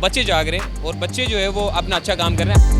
बच्चे जाग रहे हैं और बच्चे जो है वो अपना अच्छा काम कर रहे हैं।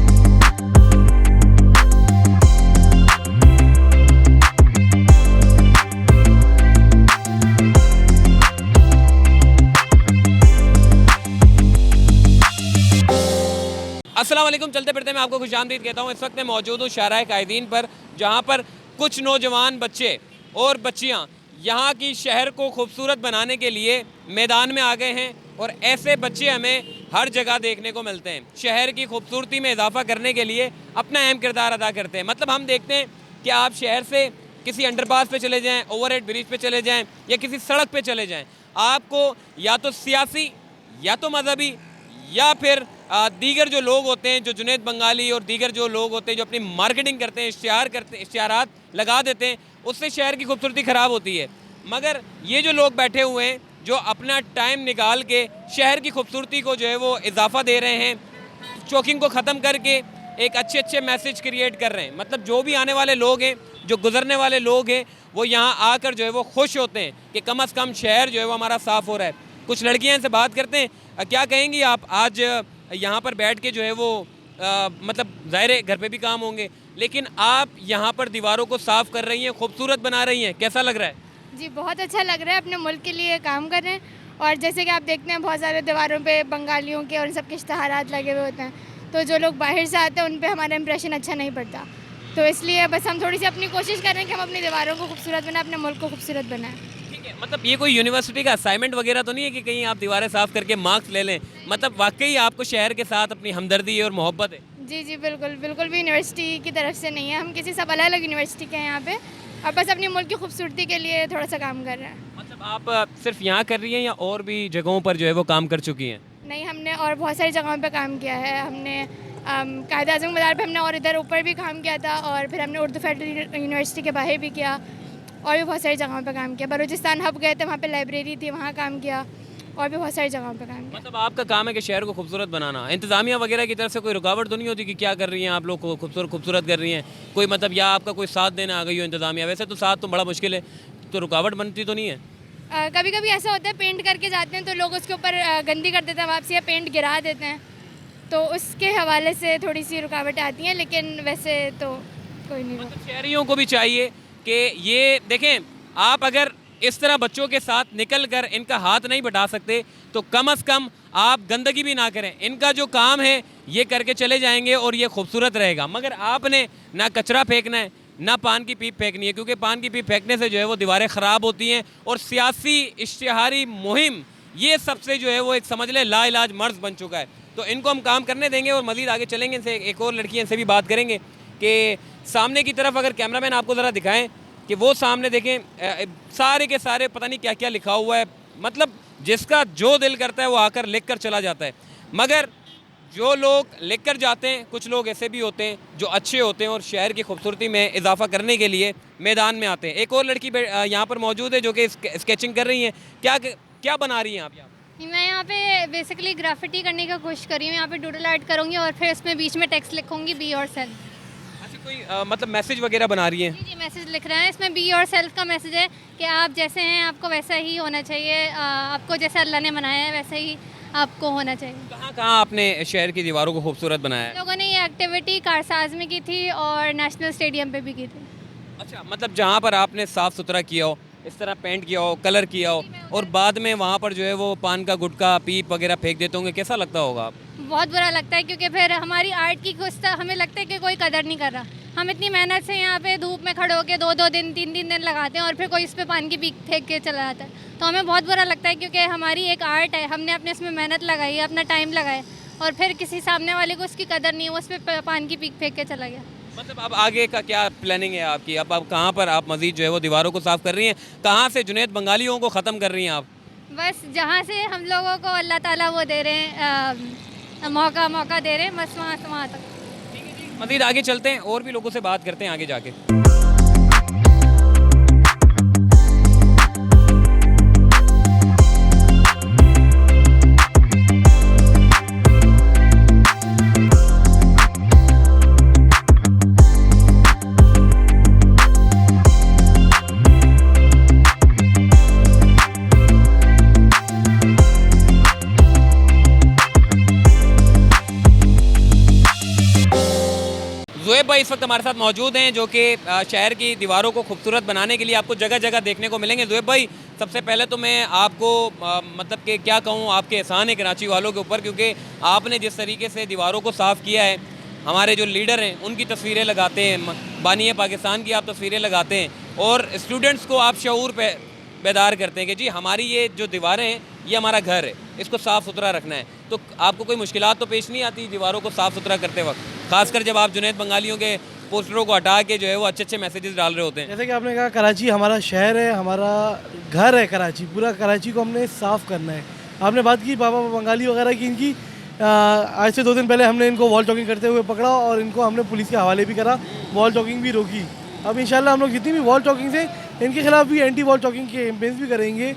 अस्सलाम वालेकुम, चलते फिरते मैं आपको खुशामदीद कहता हूँ। इस वक्त मैं मौजूद हूँ शाहराह कायदीन पर, जहाँ पर कुछ नौजवान बच्चे और बच्चियाँ यहाँ की शहर को खूबसूरत बनाने के लिए मैदान में आ गए हैं और ऐसे बच्चे हमें हर जगह देखने को मिलते हैं। शहर की खूबसूरती में इजाफा करने के लिए अपना अहम किरदार अदा करते हैं। मतलब हम देखते हैं कि आप शहर से किसी अंडरपास पे चले जाएं, ओवरहेड ब्रिज पे चले जाएं या किसी सड़क पे चले जाएं, आपको या तो सियासी या तो मजहबी या फिर दीगर जो लोग होते हैं, जो जुनैद बंगाली और दीगर जो लोग होते हैं जो अपनी मार्केटिंग करते हैं, इश्तिहारात लगा देते हैं, उससे शहर की खूबसूरती ख़राब होती है। मगर ये जो लोग बैठे हुए हैं जो अपना टाइम निकाल के शहर की खूबसूरती को जो है वो इजाफा दे रहे हैं, चौकिंग को ख़त्म करके एक अच्छे मैसेज क्रिएट कर रहे हैं। मतलब जो भी आने वाले लोग हैं, जो गुजरने वाले लोग हैं, वो यहाँ आकर जो है वो खुश होते हैं कि कम से कम शहर जो है वो हमारा साफ़ हो रहा है। कुछ लड़कियाँ इनसे बात करते हैं, क्या कहेंगी आप आज यहाँ पर बैठ के जो है वो मतलब ज़ाहिर है घर पे भी काम होंगे, लेकिन आप यहाँ पर दीवारों को साफ़ कर रही हैं, खूबसूरत बना रही हैं, कैसा लग रहा है? जी बहुत अच्छा लग रहा है, अपने मुल्क के लिए काम कर रहे हैं। और जैसे कि आप देखते हैं बहुत सारे दीवारों पे बंगालियों के और इन सब के इश्तिहारात लगे हुए होते हैं, तो जो लोग बाहर से आते हैं उन पे हमारा इंप्रेशन अच्छा नहीं पड़ता। तो इसलिए बस हम थोड़ी सी अपनी कोशिश कर रहे हैं कि हम अपनी दीवारों को खूबसूरत बनाएं, अपने मुल्क को खूबसूरत बनाएं। ठीक है, मतलब ये कोई यूनिवर्सिटी का असाइनमेंट वगैरह तो नहीं है कि कहीं आप दीवारें साफ़ करके मार्क्स ले लें? मतलब वाकई आपको शहर के साथ अपनी हमदर्दी और मोहब्बत है? जी बिल्कुल भी यूनिवर्सिटी की तरफ से नहीं है, हम किसी सब अलग अलग यूनिवर्सिटी के हैं यहाँ पे, और बस अपने मुल्क की खूबसूरती के लिए थोड़ा सा काम कर रहे हैं। मतलब आप सिर्फ यहाँ कर रही हैं या और भी जगहों पर जो है वो काम कर चुकी हैं? नहीं, हमने और बहुत सारी जगहों पे काम किया है। हमने कायद-ए-आज़म बाज़ार पे हमने और इधर ऊपर भी काम किया था, और फिर हमने उर्दू फेडरल यूनिवर्सिटी के बाहर भी किया, और भी बहुत सारी जगहों पे काम किया। बलूचिस्तान हब गए थे, वहाँ पे लाइब्रेरी थी, वहाँ काम किया, और भी बहुत सारी जगहों पे काम किया। मतलब आपका काम है कि शहर को खूबसूरत बनाना। इंतज़ामिया वगैरह की तरफ से कोई रुकावट तो नहीं होती कि क्या कर रही हैं आप लोग को खूबसूरत कर रही हैं? कोई मतलब या आपका कोई साथ देने आ गई हो इंतज़ामिया? वैसे तो साथ तो बड़ा मुश्किल है, तो रुकावट बनती तो नहीं है? कभी कभी ऐसा होता है, पेंट करके जाते हैं तो लोग उसके ऊपर गंदी कर देते हैं वापसी, या पेंट गिरा देते हैं, तो उसके हवाले से थोड़ी सी रुकावटें आती हैं, लेकिन वैसे तो कोई नहीं। मतलब शहरियों को भी चाहिए कि ये देखें, आप अगर इस तरह बच्चों के साथ निकल कर इनका हाथ नहीं बढ़ा सकते तो कम से कम आप गंदगी भी ना करें। इनका जो काम है ये करके चले जाएंगे और ये खूबसूरत रहेगा। मगर आपने ना कचरा फेंकना है, ना पान की पीप फेंकनी है, क्योंकि पान की पीप फेंकने से जो है वो दीवारें ख़राब होती हैं। और सियासी इश्तिहारी मुहिम ये सबसे जो है वो एक समझ लें लाइलाज मर्ज़ बन चुका है। तो इनको हम काम करने देंगे और मज़ीद आगे चलेंगे। इनसे एक और लड़की इनसे भी बात करेंगे कि सामने की तरफ अगर कैमरामैन आपको ज़रा दिखाएं कि वो सामने देखें, सारे के सारे पता नहीं क्या क्या लिखा हुआ है। मतलब जिसका जो दिल करता है वो आकर लिख कर चला जाता है। मगर जो लोग लिख कर जाते हैं, कुछ लोग ऐसे भी होते हैं जो अच्छे होते हैं और शहर की खूबसूरती में इजाफा करने के लिए मैदान में आते हैं। एक और लड़की यहाँ पर मौजूद है जो कि स्केचिंग कर रही हैं। क्या बना रही हैं आप यहाँ? मैं यहाँ पे बेसिकली ग्राफिटी करने की कोशिश कर रही हूँ। यहाँ पे डूडल आर्ट करूँगी और फिर इसमें बीच में टेक्स्ट लिखूँगी, बी और सेल्फ। अच्छा, कोई मतलब मैसेज वगैरह बना रही हैं? जी मैसेज लिख रहे हैं। इसमें बी और सेल्फ का मैसेज है कि आप जैसे हैं आपको वैसा ही होना चाहिए, आपको जैसे अल्लाह ने बनाया है वैसे ही आपको होना चाहिए। कहाँ कहाँ आपने शहर की दीवारों को खूबसूरत बनाया है? लोगों ने ये एक्टिविटी कारसाज में की थी और नेशनल स्टेडियम पे भी की थी। अच्छा, मतलब जहाँ पर आपने साफ़ सुथरा किया हो, इस तरह पेंट किया हो, कलर किया हो, और बाद में वहाँ पर जो है वो पान का गुटखा पीप वगैरह फेंक देते होंगे, कैसा लगता होगा आप? बहुत बुरा लगता है, क्योंकि फिर हमारी आर्ट की कुछ हमें लगता है कि कोई कदर नहीं कर रहा। हम इतनी मेहनत से यहाँ पे धूप में खड़े होकर 2-2 दिन 3-3 दिन लगाते हैं और फिर कोई इस पे पान की पीक फेंक के चला जाता है, तो हमें बहुत बुरा लगता है। क्योंकि हमारी एक आर्ट है, हमने अपने इसमें मेहनत लगाई है, अपना टाइम लगाया, और फिर किसी सामने वाले को उसकी कदर नहीं है, वो उस पर पान की पीक फेंक के चला गया। मतलब अब आगे का क्या प्लानिंग है आपकी? अब आप कहाँ पर आप मज़ीद जो है वो दीवारों को साफ़ कर रही हैं? कहाँ से जुनैद बंगालियों को ख़त्म कर रही हैं आप? बस जहाँ से हम लोगों को अल्लाह ताला वो दे रहे हैं, मौका दे रहे हैं, बस वहाँ तक। मज़ीद आगे चलते हैं और भी लोगों से बात करते हैं आगे जाके। ज़ुएब भाई इस वक्त हमारे साथ मौजूद हैं, जो कि शहर की दीवारों को खूबसूरत बनाने के लिए आपको जगह जगह देखने को मिलेंगे। ज़ुएब भाई, सबसे पहले तो मैं आपको मतलब कि क्या कहूँ, आपके एहसान है कराची वालों के ऊपर, क्योंकि आपने जिस तरीके से दीवारों को साफ़ किया है, हमारे जो लीडर हैं उनकी तस्वीरें लगाते हैं, बानी पाकिस्तान की आप तस्वीरें लगाते हैं, और स्टूडेंट्स को आप शऊर पे बेदार करते हैं कि जी हमारी ये जो दीवारें हैं ये हमारा घर है, इसको साफ़ सुथरा रखना है। तो आपको कोई मुश्किलात तो पेश नहीं आती दीवारों को साफ़ सुथरा करते वक्त, खासकर जब आप जुनैद बंगालियों के पोस्टरों को हटा के जो है वो अच्छे अच्छे मैसेजेस डाल रहे होते हैं? जैसे कि आपने कहा, कराची हमारा शहर है, हमारा घर है कराची, पूरा कराची को हमने साफ़ करना है। आपने बात की बाबा बंगाली वगैरह की, इनकी आज से 2 दिन पहले हमने इनको वॉल टॉकिंग करते हुए पकड़ा और इनको हमने पुलिस के हवाले भी करा, वॉल टॉकिंग भी रोकी। अब इंशाल्लाह हम लोग जितनी भी वॉल टॉकिंग से इनके खिलाफ भी एंटी वॉल टॉकिंग के कैंपेन्स भी करेंगे।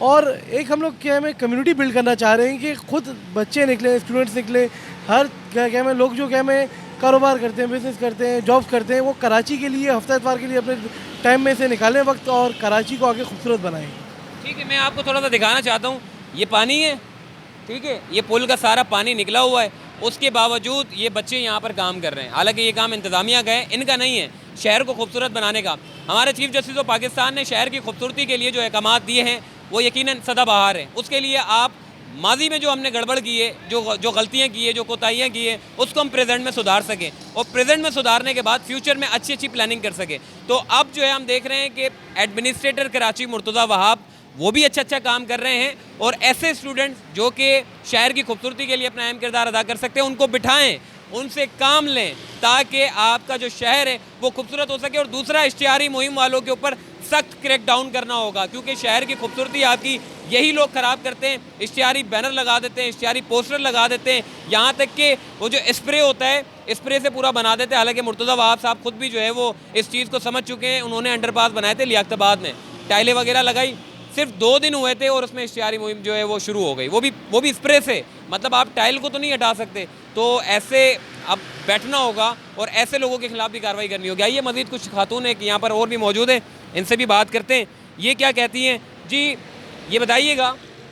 और एक हम लोग क्या में कम्युनिटी बिल्ड करना चाह रहे हैं कि खुद बच्चे निकले, स्टूडेंट्स निकले, हर क्या में लोग जो क्या में कारोबार करते हैं, बिज़नेस करते हैं, जॉब्स करते हैं, वो कराची के लिए हफ्ता इतवार के लिए अपने टाइम में से निकालें वक्त और कराची को आगे खूबसूरत बनाएं। ठीक है, मैं आपको थोड़ा सा दिखाना चाहता हूँ, ये पानी है, ठीक है, ये पुल का सारा पानी निकला हुआ है, उसके बावजूद ये बच्चे यहाँ पर काम कर रहे हैं। हालांकि ये काम इंतज़ामिया का है, इनका नहीं है, शहर को खूबसूरत बनाने का। हमारे चीफ जस्टिस ऑफ पाकिस्तान ने शहर की खूबसूरती के लिए जो अहकामात दिए हैं वो यकीनन सदाबहार हैं। उसके लिए आप माजी में जो हमने गड़बड़ की है, जो गलतियाँ की है, जो कोताहियाँ की है, उसको हम प्रेजेंट में सुधार सकें, और प्रेजेंट में सुधारने के बाद फ्यूचर में अच्छी अच्छी प्लानिंग कर सकें। तो अब जो है हम देख रहे हैं कि एडमिनिस्ट्रेटर कराची मुर्तज़ा वहाब वो भी अच्छा काम कर रहे हैं, और ऐसे स्टूडेंट्स जो कि शहर की खूबसूरती के लिए अपना अहम किरदार अदा कर सकते हैं, उनको बिठाएं, उनसे काम लें, ताकि आपका जो शहर है वो खूबसूरत हो सके। और दूसरा, इश्तिहारी मुहिम वालों के ऊपर सख्त क्रैकडाउन करना होगा, क्योंकि शहर की खूबसूरती आपकी यही लोग ख़राब करते हैं। इश्तिहारी बैनर लगा देते हैं, इश्तिहारी पोस्टर लगा देते हैं, यहाँ तक कि वो जो स्प्रे होता है, स्प्रे से पूरा बना देते हैं। हालांकि मुर्तज़ा वहाब साहब खुद भी जो है वो इस चीज़ को समझ चुके हैं। उन्होंने अंडरपास बनाए थे लियाकताबाद में, टाइलें वगैरह लगाई, सिर्फ 2 दिन हुए थे और उसमें इश्तिहारी मुहिम जो है वो शुरू हो गई, वो भी स्प्रे से। मतलब आप टाइल को तो नहीं हटा सकते, तो ऐसे अब बैठना होगा और ऐसे लोगों के खिलाफ भी कार्रवाई करनी होगी। आइए, मज़ीद कुछ खातून है कि यहाँ पर और भी मौजूद हैं, इनसे भी बात करते हैं, ये क्या कहती हैं। जी, ये बताइएगा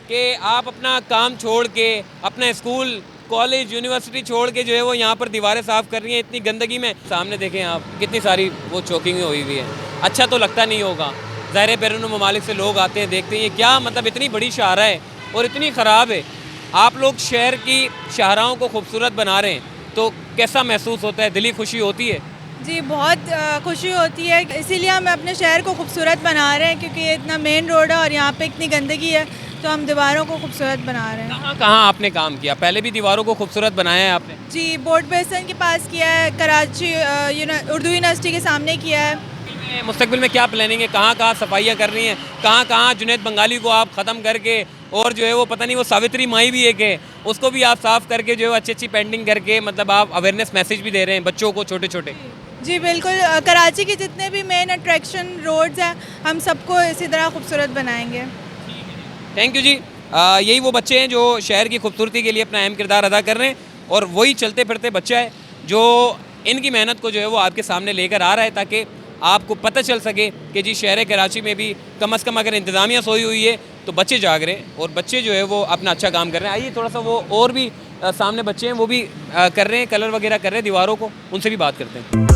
कि आप अपना काम छोड़ के, अपना स्कूल, कॉलेज, यूनिवर्सिटी छोड़ के जो है वो यहाँ पर दीवारें साफ़ कर रही हैं इतनी गंदगी में। सामने देखें आप, कितनी सारी वो चौकिंग हुई हुई है। अच्छा तो लगता नहीं होगा, ज़ाहिर बैरून ममालिक से लोग आते हैं, देखते हैं, ये क्या मतलब इतनी बड़ी शाहरा है और इतनी ख़राब है। आप लोग शहर की शाहराओं को खूबसूरत बना रहे हैं, तो कैसा महसूस होता है? दिली खुशी होती है? जी, बहुत खुशी होती है, इसीलिए हम अपने शहर को खूबसूरत बना रहे हैं, क्योंकि ये इतना मेन रोड है और यहाँ पे इतनी गंदगी है, तो हम दीवारों को खूबसूरत बना रहे हैं। कहाँ कहाँ आपने काम किया? पहले भी दीवारों को खूबसूरत बनाया है आपने? जी, बोर्ड बेसन के पास किया है, कराची उर्दू यूनिवर्सिटी के सामने किया है। मुस्तकबिल में क्या प्लानिंग है? कहाँ कहाँ सफाइयाँ करनी है? कहाँ कहाँ जुनैद बंगाली को आप ख़त्म करके, और जो है वो पता नहीं वो सावित्री माई भी एक है, उसको भी आप साफ़ करके जो है अच्छी अच्छी पेंटिंग करके, मतलब आप अवेयरनेस मैसेज भी दे रहे हैं बच्चों को, छोटे छोटे? जी बिल्कुल, कराची के जितने भी मेन अट्रैक्शन रोड्स हैं, हम सबको इसी तरह खूबसूरत बनाएंगे। थैंक यू जी। यही वो बच्चे हैं जो शहर की खूबसूरती के लिए अपना अहम किरदार अदा कर रहे हैं, और वही चलते फिरते बच्चा है जो इनकी मेहनत को जो है वो आपके सामने लेकर आ रहा है, ताकि आपको पता चल सके कि जी शहर कराची में भी कम से कम अगर इंतज़ामिया सोई हुई है तो बच्चे जाग रहे हैं, और बच्चे जो है वो अपना अच्छा काम कर रहे हैं। आइए, थोड़ा सा वो और भी सामने बच्चे हैं, वो भी कर रहे हैं, कलर वगैरह कर रहे हैं दीवारों को, उनसे भी बात करते हैं।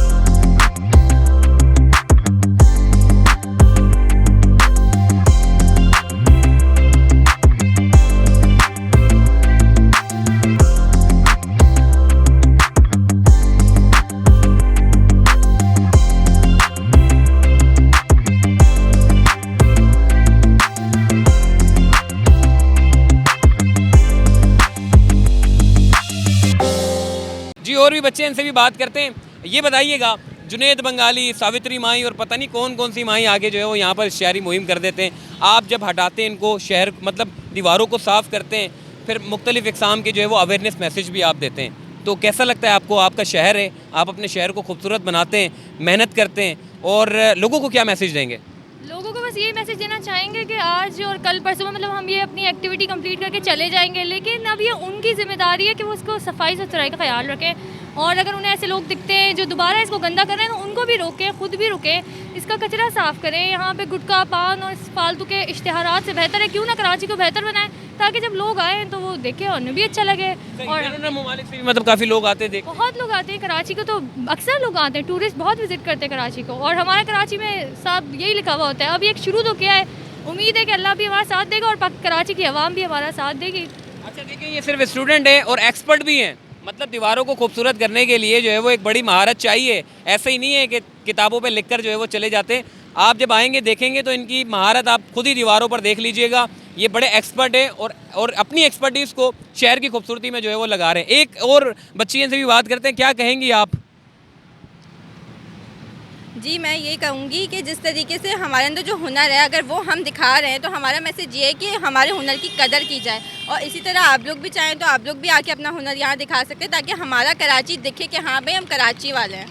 और भी बच्चे, इनसे भी बात करते हैं। ये बताइएगा, जुनैद बंगाली, सावित्री माई और पता नहीं कौन कौन सी माई आगे जो है वो यहाँ पर शहरी मुहिम कर देते हैं। आप जब हटाते हैं इनको, शहर मतलब दीवारों को साफ़ करते हैं, फिर मुख्तलिफ़ इक़साम के जो है वो अवेयरनेस मैसेज भी आप देते हैं, तो कैसा लगता है आपको? आपका शहर है, आप अपने शहर को खूबसूरत बनाते हैं, मेहनत करते हैं, और लोगों को क्या मैसेज देंगे? लोगों को बस यही मैसेज देना चाहेंगे कि आज और कल परसों में मतलब हम ये अपनी एक्टिविटी कंप्लीट करके चले जाएंगे, लेकिन अब ये उनकी जिम्मेदारी है कि वो उसको सफाई सुथराई का ख्याल रखें और अगर उन्हें ऐसे लोग दिखते हैं जो दोबारा इसको गंदा कर रहे हैं तो उनको भी रोकें, खुद भी रुकें, इसका कचरा साफ़ करें। यहाँ पे गुटखा पान और इस फालतू के इश्तिहारात से बेहतर है क्यों ना कराची को बेहतर बनाएं, ताकि जब लोग आएँ तो वो देखें और उन्हें भी अच्छा लगे। और ममालिक से भी मतलब काफ़ी लोग आते हैं देखने। बहुत लोग आते हैं कराची को, तो अक्सर लोग आते हैं, टूरिस्ट बहुत विजिट करते हैं कराची को। और हमारे कराची में साहब यही लिखा हुआ होता है, अभी एक शुरू तो किया है, उम्मीद है कि अल्लाह भी हमारा साथ देगा और कराची की आवाम भी हमारा साथ देगी। अच्छा देखिए, ये सिर्फ स्टूडेंट है और एक्सपर्ट भी हैं, मतलब दीवारों को खूबसूरत करने के लिए जो है वो एक बड़ी महारत चाहिए। ऐसे ही नहीं है कि किताबों पे लिखकर जो है वो चले जाते हैं। आप जब आएंगे देखेंगे तो इनकी महारत आप खुद ही दीवारों पर देख लीजिएगा। ये बड़े एक्सपर्ट हैं और अपनी एक्सपर्टीज़ को शहर की खूबसूरती में जो है वो लगा रहे हैं। एक और बच्चियों से भी बात करते हैं, क्या कहेंगी आप? जी, मैं ये कहूँगी कि जिस तरीके से हमारे अंदर जो हुनर है अगर वो हम दिखा रहे हैं तो हमारा मैसेज ये है कि हमारे हुनर की कदर की जाए। और इसी तरह आप लोग भी चाहें तो आप लोग भी आके अपना हुनर यहाँ दिखा सकते हैं, ताकि हमारा कराची दिखे कि हाँ भाई हम कराची वाले हैं,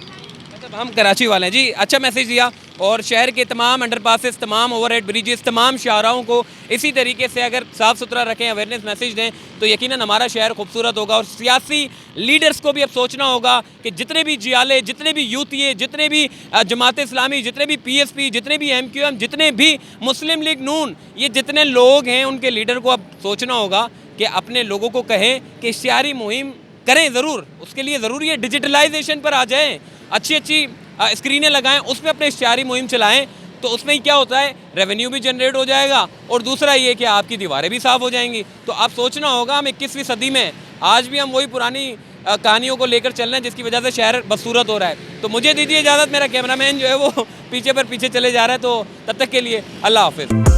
मतलब हम कराची वाले हैं। जी, अच्छा मैसेज दिया। और शहर के तमाम अंडरपासेस, तमाम ओवरहेड ब्रिजेस, तमाम शाहराहों को इसी तरीके से अगर साफ़ सुथरा रखें, अवेयरनेस मैसेज दें तो यकीनन हमारा शहर खूबसूरत होगा। और सियासी लीडर्स को भी अब सोचना होगा कि जितने भी जियाले, जितने भी यूथिये, जितने भी जमात इस्लामी, जितने भी PSP, जितने भी MQM, जितने भी मुस्लिम लीग नून, ये जितने लोग हैं उनके लीडर को अब सोचना होगा कि अपने लोगों को कहें कि इश्तिहारी मुहिम करें ज़रूर। उसके लिए ज़रूरी है डिजिटलाइजेशन पर आ जाएँ, अच्छी स्क्रीनें लगाएं, उसमें अपने इश्तिहारी मुहिम चलाएं, तो उसमें ही क्या होता है, रेवेन्यू भी जनरेट हो जाएगा और दूसरा ये कि आपकी दीवारें भी साफ़ हो जाएंगी। तो आप सोचना होगा, हम 21वीं सदी में आज भी हम वही पुरानी कहानियों को लेकर चल रहे हैं जिसकी वजह से शहर बदसूरत हो रहा है। तो मुझे दीजिए इजाज़त, मेरा कैमरामैन जो है वो पीछे चले जा रहा है। तो तब तक के लिए अल्लाह हाफिज़।